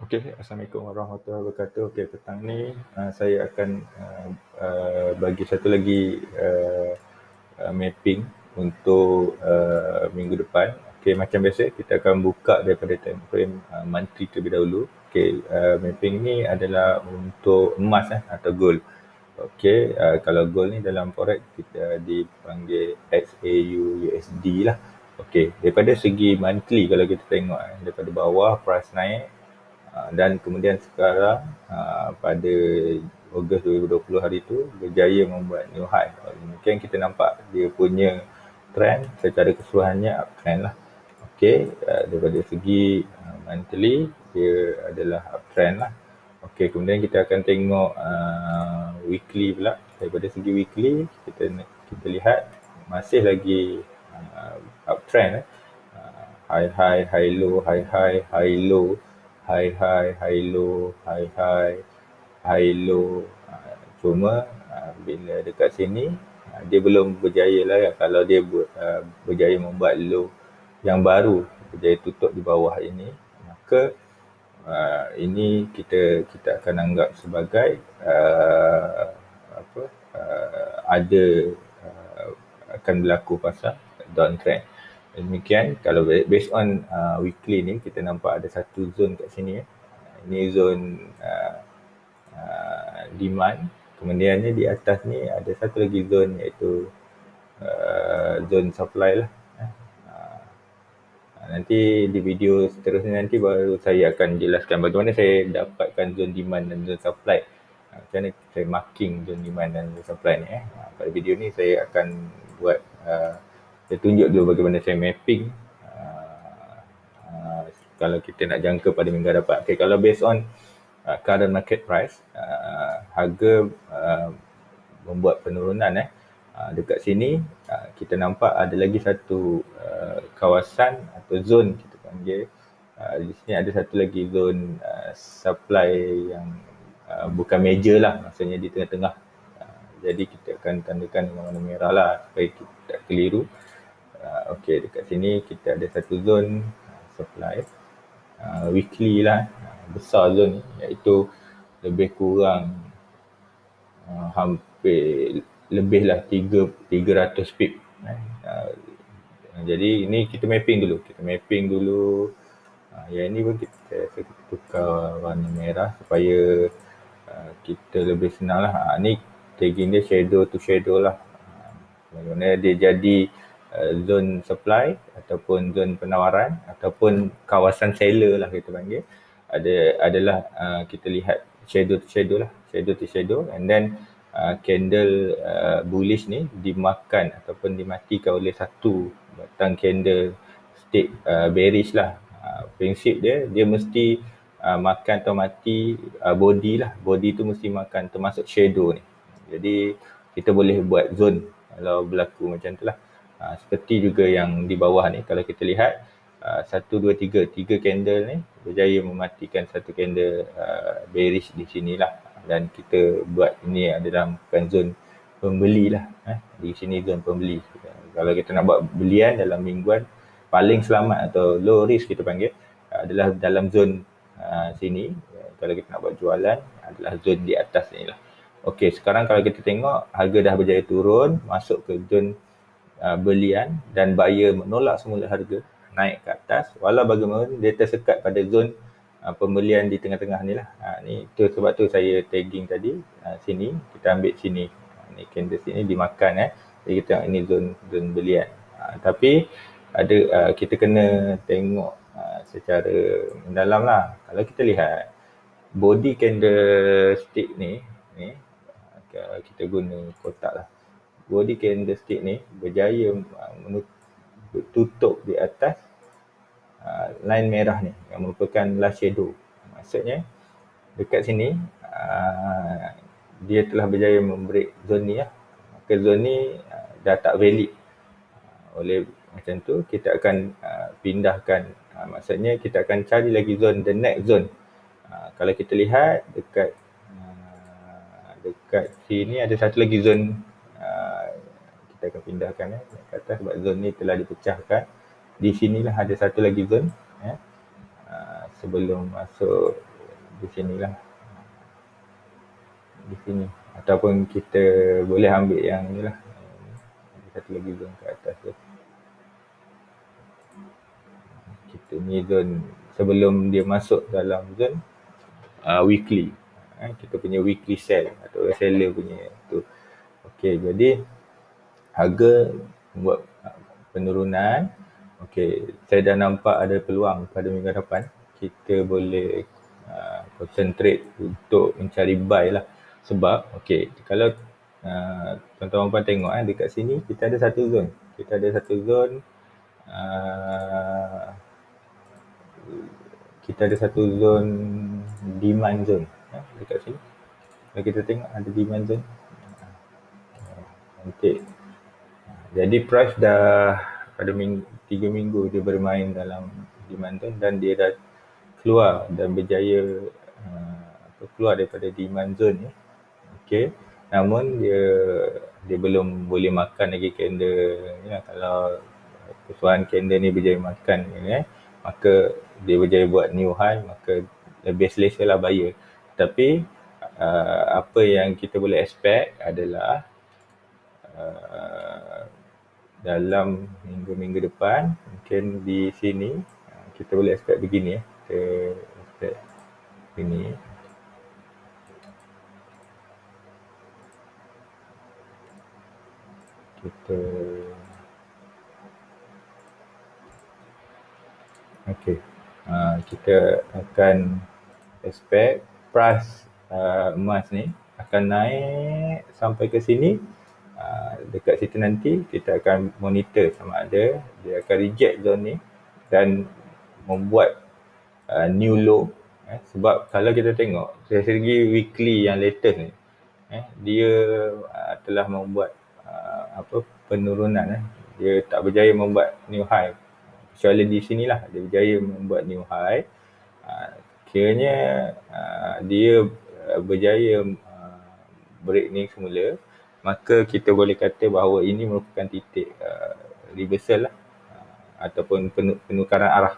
Okey, Assalamualaikum warahmatullahi wabarakatuh. Okey, petang ni saya akan bagi satu lagi mapping untuk minggu depan. Okey, macam biasa kita akan buka daripada time frame monthly terlebih dahulu. Okey, mapping ni adalah untuk emas atau gold. Okey, kalau gold ni dalam forex kita dipanggil XAU USD lah. Okey, daripada segi monthly kalau kita tengok daripada bawah price naik. Dan kemudian sekarang pada Ogos 2020 hari itu berjaya membuat new high. Mungkin kita nampak dia punya trend secara keseluruhannya uptrend lah. Okey, daripada segi monthly dia adalah uptrend lah. Okey, kemudian kita akan tengok weekly pula. Daripada segi weekly kita lihat masih lagi uptrend. High low, high low, high low, high low. Cuma bila dekat sini dia belum berjaya lah ya. Kalau dia berjaya membuat low yang baru, berjaya tutup di bawah ini, maka ini kita akan anggap sebagai ada akan berlaku pasal downtrend. Demikian kalau based on weekly ni kita nampak ada satu zone kat sini ya. Ini zone demand. Kemudiannya di atas ni ada satu lagi zone iaitu zone supply lah. Nanti di video seterusnya nanti baru saya akan jelaskan bagaimana saya dapatkan zone demand dan zone supply. Macam mana saya marking zone demand dan zone supply ni. Pada video ni saya akan buat saya tunjuk dulu bagaimana saya mapping kalau kita nak jangka pada minggu hadapan. Okay, kalau based on current market price, harga membuat penurunan dekat sini kita nampak ada lagi satu kawasan atau zone kita panggil. Di sini ada satu lagi zone supply yang bukan major lah, maksudnya di tengah-tengah. Jadi kita akan tandakan dengan warna merah lah supaya kita tak keliru. Okey, dekat sini kita ada satu zone supply weekly lah, besar zone ni, iaitu lebih kurang hampir lebih lah 300 pip. Jadi ini kita mapping dulu. Yang ini pun kita tukar warna merah supaya kita lebih senang lah. Ni tagging dia shadow to shadow lah. Bagaimana dia jadi zone supply ataupun zone penawaran ataupun kawasan seller lah kita panggil. Adalah kita lihat shadow to shadow and then candle bullish ni dimakan ataupun dimatikan oleh satu batang candle stick bearish lah. Prinsip dia mesti makan atau mati body lah. Body tu mesti makan termasuk shadow ni. Jadi kita boleh buat zone kalau berlaku macam tu lah. Seperti juga yang di bawah ni kalau kita lihat 1, 2, 3 candle ni berjaya mematikan satu candle bearish di sini lah. Dan kita buat ini adalah bukan zone pembeli lah. Di sini zone pembeli. Kalau kita nak buat belian dalam mingguan, paling selamat atau low risk kita panggil adalah dalam zone sini. Kalau kita nak buat jualan adalah zone di atas ni lah. Okey, sekarang kalau kita tengok harga dah berjaya turun masuk ke zone belian dan buyer menolak semula harga naik ke atas, walau bagaimana dia tersekat pada zone pembelian di tengah-tengah ni lah. Ni tu sebab tu saya tagging tadi sini, kita ambil sini. Ni candle sini dimakan jadi kita tengok ini zone belian. Tapi ada kita kena tengok secara mendalam lah. Kalau kita lihat body candlestick ni kita guna kotak lah. Body candlestick ni berjaya tutup di atas line merah ni yang merupakan last shadow. Maksudnya dekat sini dia telah berjaya membreak zone ni lah. Maka zone ni dah tak valid. Oleh macam tu kita akan pindahkan, maksudnya kita akan cari lagi zone, the next zone. Kalau kita lihat dekat sini ada satu lagi zone, kita akan pindahkan ke atas sebab zone ni telah dipecahkan. Di sinilah ada satu lagi zone sebelum masuk di sinilah, di sini. Ataupun kita boleh ambil yang ni lah, satu lagi zone kat atas tu. Kita ni zone sebelum dia masuk dalam zone weekly. Kita punya weekly sell atau seller punya tu. Okey, jadi harga buat penurunan. Okey, saya dah nampak ada peluang pada minggu depan. Kita boleh concentrate untuk mencari buy lah. Sebab okey, kalau tuan-tuan puan tengok dekat sini kita ada satu zone. Kita ada satu zone kita ada satu zone demand zone dekat sini. Kalau kita tengok ada demand zone. Cantik. Jadi price dah pada 3 minggu dia bermain dalam demand zone dan dia dah keluar dan berjaya keluar daripada demand zone ni. Okey. Namun dia belum boleh makan lagi candle ni. Kalau persoalan candle ni berjaya makan ni, maka dia berjaya buat new high, maka lebih selesa lah buyer. Tapi apa yang kita boleh expect adalah dalam minggu-minggu depan, mungkin di sini kita boleh expect begini kita expect begini. Kita okey, kita akan expect price emas ni akan naik sampai ke sini. Dekat situ nanti kita akan monitor sama ada dia akan reject zone ni dan membuat new low. Sebab kalau kita tengok dari segi weekly yang latest ni, dia telah membuat penurunan. Dia tak berjaya membuat new high. Kecuali di sinilah dia berjaya membuat new high. Kiranya dia berjaya break ni semula, maka kita boleh kata bahawa ini merupakan titik reversal lah, ataupun penukaran arah.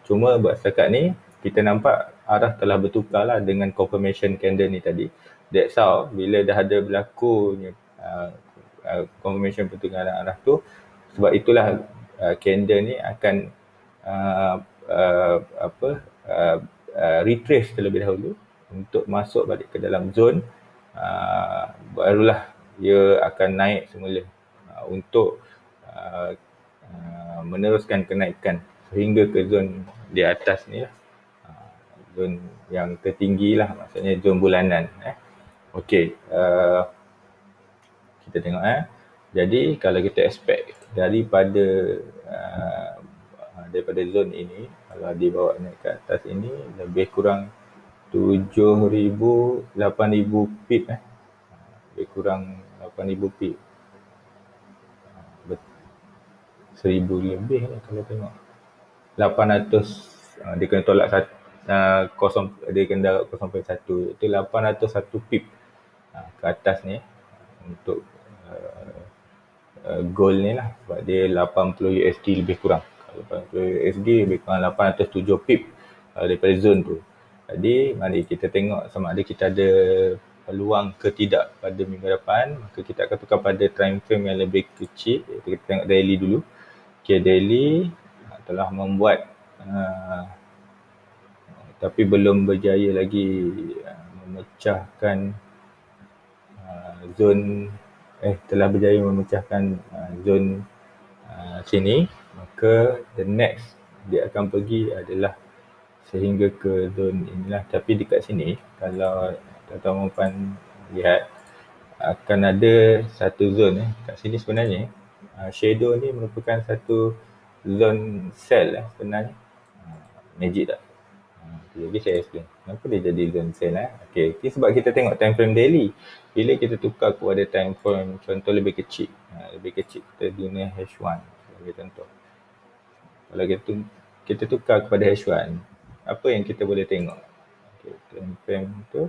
Cuma buat setakat ni kita nampak arah telah bertukar lah dengan confirmation candle ni tadi. That's how bila dah ada berlakunya confirmation pertukaran arah tu, sebab itulah candle ni akan retrace terlebih dahulu untuk masuk balik ke dalam zone, barulah dia akan naik semula untuk meneruskan kenaikan sehingga ke zone di atas ni lah, zone yang tertinggi lah, maksudnya zone bulanan. Okey, kita tengok jadi kalau kita expect daripada zone ini, kalau dibawa naik ke atas ini lebih kurang 7,000, 8,000 pip lebih kurang 8,000 pip, 1,000 lebih lah kalau tengok 800. Dia kena tolak dia kena 0.1, itu 801 pip ke atas ni untuk goal ni lah, sebab dia 80 USD lebih kurang. Kalau 80 USD lebih kurang 807 pip daripada zone tu. Jadi mari kita tengok sama ada kita ada peluang ke tidak pada minggu depan. Maka kita akan tukar pada time frame yang lebih kecil, iaitu kita tengok daily dulu. Okay, daily telah membuat tapi belum berjaya lagi memecahkan zone, telah berjaya memecahkan zone sini. Maka the next dia akan pergi adalah sehingga ke zone inilah. Tapi dekat sini kalau tuan-tuan lihat akan ada satu zone kat sini sebenarnya. Shadow ni merupakan satu zone sell sebenarnya. Magic tak? Jadi saya explain kenapa dia jadi zone sell. Okay, sebab kita tengok time frame daily. Bila kita tukar kepada time frame contoh lebih kecil, kita guna H1 sebagai contoh. Kalau kita tukar kepada H1, apa yang kita boleh tengok? Okay, time frame tu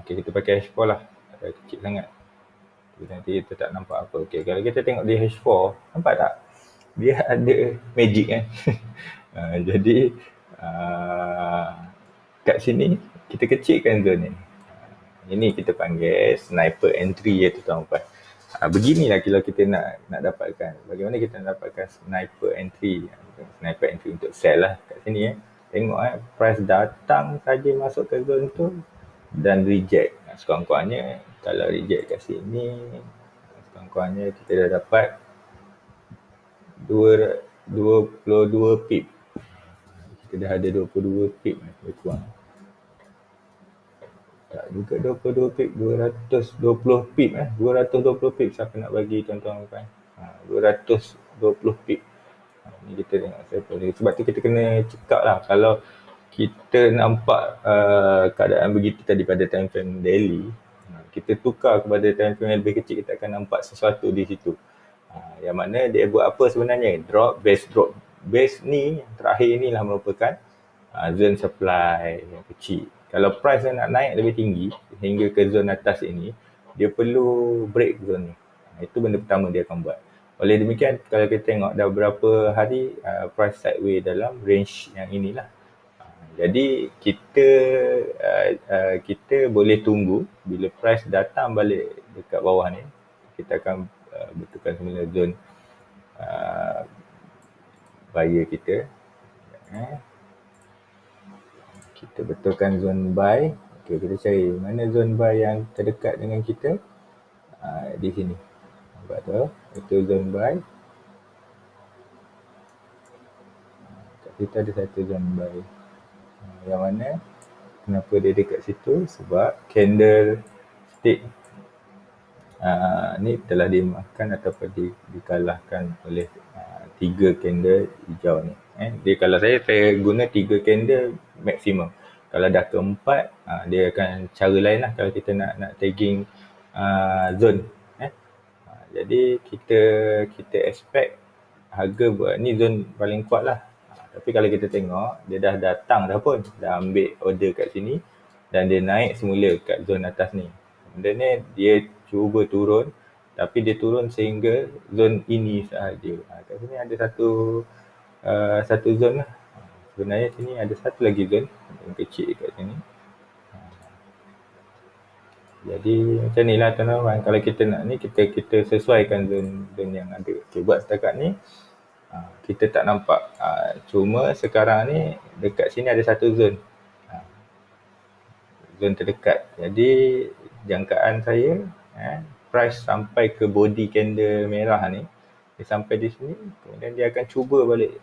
kita pakai H4 lah, kecil sangat. Nanti kita tak nampak apa. Okay, kalau kita tengok di H4, nampak tak? Dia ada magic kan. Jadi kat sini kita kecilkan zone ni. Ini kita panggil sniper entry ya tuan-tuan. Beginilah kalau kita nak dapatkan. Bagaimana kita nak dapatkan sniper entry? Sniper entry untuk sell lah kat sini ya. Tengok price datang saja masuk ke zone tu dan reject. Sekurang-kurangnya kalau reject kat sini, sekurang-kurangnya kita dah dapat 22 pip. Kita dah ada 22 pip lebih kurang. Tak juga 22 pip, 220 pip 220 pip siapa nak bagi tuan-tuan kan. 220 pip. Ni kita tengok siapa ni. Sebab tu kita kena cekak lah. Kalau kita nampak keadaan begitu tadi pada time frame daily, kita tukar kepada time frame yang lebih kecil, kita akan nampak sesuatu di situ. Yang mana dia buat apa sebenarnya? Drop. Base ni, yang terakhir ni lah merupakan zone supply yang kecil. Kalau price nak naik lebih tinggi hingga ke zone atas ini, dia perlu break zone ni. Itu benda pertama dia akan buat. Oleh demikian, kalau kita tengok dah berapa hari price sideways dalam range yang inilah. Jadi kita boleh tunggu bila price datang balik dekat bawah ni, kita akan betulkan semula zone buyer kita. Kita betulkan zone buy. Okay, kita cari mana zone buy yang terdekat dengan kita. Di sini. Nampak tu? Itu zone buy. Kat situ ada satu zone buy. Yang mana? Kenapa dia dekat situ? Sebab candle stick ni telah dimakan ataupun dikalahkan oleh 3 candle hijau ni. Dia kalau saya guna 3 candle maksimum. Kalau dah ke-4, dia akan cara lain lah kalau kita nak tagging zone. Jadi kita expect harga buat ni zone paling kuat lah. Tapi kalau kita tengok, dia dah datang dah pun. Dah ambil order kat sini dan dia naik semula kat zone atas ni. Benda ni dia cuba turun, tapi dia turun sehingga zone ini sahaja. Kat sini ada satu zone lah. Sebenarnya sini ada satu lagi zone yang kecil kat sini. Jadi macam ni lah tuan-tuan. Kalau kita nak ni, kita sesuaikan zone yang ada. Okay, buat setakat ni kita tak nampak. Cuma sekarang ni dekat sini ada satu zone. Zone terdekat. Jadi jangkaan saya price sampai ke body candle merah ni, dia sampai di sini, kemudian dia akan cuba balik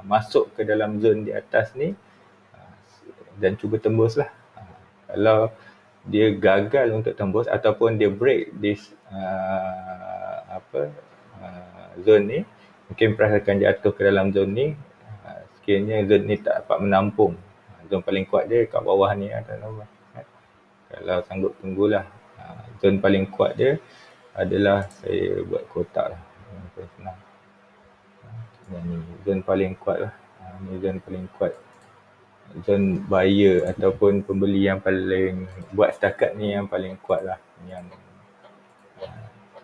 masuk ke dalam zone di atas ni dan cuba tembus lah. Kalau dia gagal untuk tembus ataupun dia break this zone ni, mungkin price akan jatuh ke dalam zone ni. Sekiranya zone ni tak dapat menampung, zone paling kuat dia kat bawah ni tuan-tuan. Kalau sanggup tunggulah. Zone paling kuat dia adalah, saya buat kotak lah, senang. Ni zone paling kuat lah. Ni zone paling kuat. Zone buyer ataupun pembeli yang paling buat setakat ni yang paling kuat lah.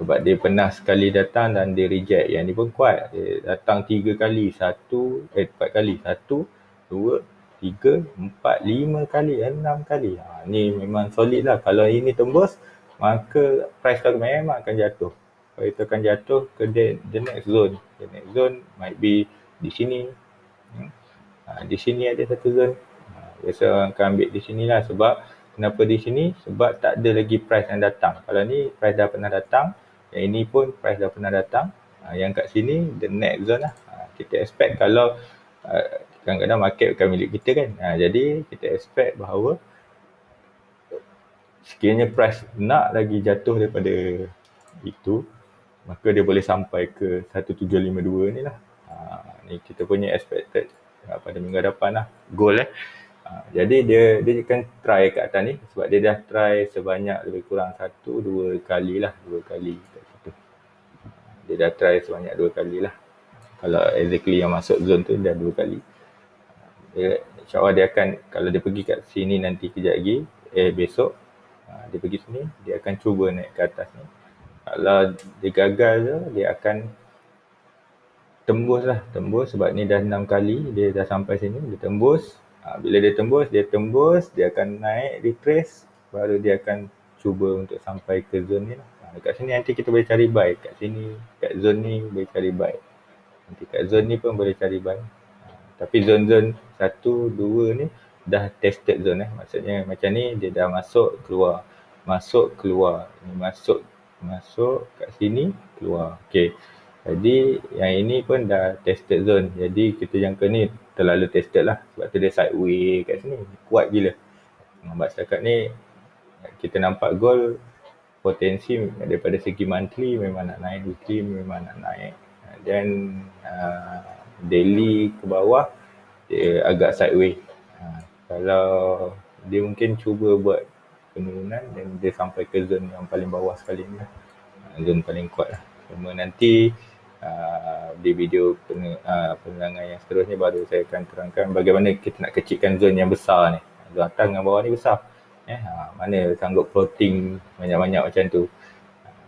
Sebab dia pernah sekali datang dan dia reject. Yang ni pun kuat. Dia datang 3 kali. 4 kali. 1, 2, 3, 4, 5 kali, 6 kali. Ni memang solid lah. Kalau ini tembus, maka price tu memang akan jatuh. Price tu akan jatuh ke the next zone. The next zone might be di sini. Di sini ada satu zone. Biasa orang akan ambil di sini lah. Sebab kenapa di sini? Sebab tak ada lagi price yang datang. Kalau ni price dah pernah datang. Yang ini pun price dah pernah datang. Yang kat sini the next zone lah. Kita expect kalau kadang-kadang market bukan milik kita kan. Jadi kita expect bahawa sekiranya price nak lagi jatuh daripada itu, maka dia boleh sampai ke 1752 ni lah. Ni kita punya expected pada minggu hadapan lah. Goal jadi dia akan try kat atas ni. Sebab dia dah try sebanyak lebih kurang 1-2 kali lah. 2 kali kat situ. Dia dah try sebanyak 2 kali lah. Kalau exactly yang masuk zone tu dah 2 kali. InsyaAllah dia akan, kalau dia pergi kat sini nanti kejap lagi, besok dia pergi sini, dia akan cuba naik ke atas ni. Kalau dia gagal je, dia akan tembus lah. Tembus sebab ni dah 6 kali dia dah sampai sini, dia tembus. Bila dia tembus, dia akan naik retrace, baru dia akan cuba untuk sampai ke zone ni lah. Dekat sini nanti kita boleh cari buy, kat sini, kat zone ni boleh cari buy. Nanti kat zone ni pun boleh cari buy. Tapi zone-zone 1, 2 ni dah tested zone Maksudnya macam ni dia dah masuk, keluar. Masuk, keluar. Ni masuk, masuk kat sini, keluar. Okey. Jadi yang ini pun dah tested zone. Jadi kita jangka ni terlalu tested lah. Sebab tu dia sideway kat sini. Kuat gila. Nampak setakat ni kita nampak gold potensi daripada segi monthly memang nak naik, weekly memang nak naik. Dan daily ke bawah dia agak sideway. Kalau dia mungkin cuba buat penurunan dan dia sampai ke zone yang paling bawah sekali ni lah. Zone paling kuat lah. Cuma nanti di video penerangan yang seterusnya baru saya akan terangkan bagaimana kita nak kecilkan zone yang besar ni. Zone atas dengan bawah ni besar. Mana sanggup floating banyak-banyak macam tu.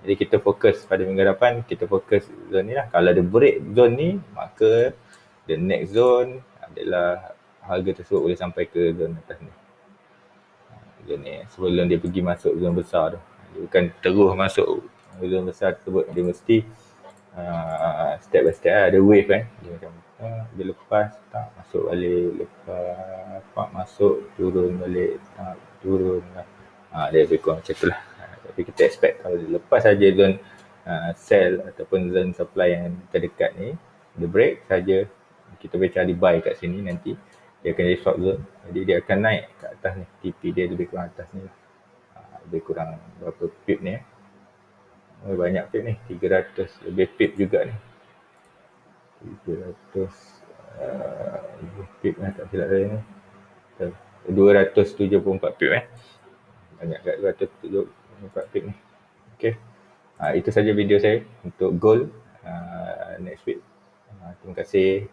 Jadi kita fokus pada minggu depan, kita fokus zone ni lah. Kalau dia break zone ni, maka the next zone adalah harga tersebut boleh sampai ke zone atas ni. Zone ni sebelum dia pergi masuk zone besar tu. Dia bukan terus masuk zone besar tersebut, dia mesti step by step ada wave kan. Dia macam dia lepas tak masuk balik, lepas masuk turun balik, turun lah. Dia lebih kurang macam tu lah. Tapi kita expect kalau dia lepas saja zone sell ataupun zone supply yang terdekat ni, dia break saja, kita boleh cari buy kat sini nanti. Dia akan jadi short zone. Jadi dia akan naik ke atas ni. TP dia lebih kurang atas ni lah. Lebih kurang berapa pip ni banyak pip ni. 300 lebih pip juga ni. 300 pip lah tak silap saya ni. 274 pip banyak kat 274 pip ni. Okay. Itu saja video saya untuk gold next week. Terima kasih.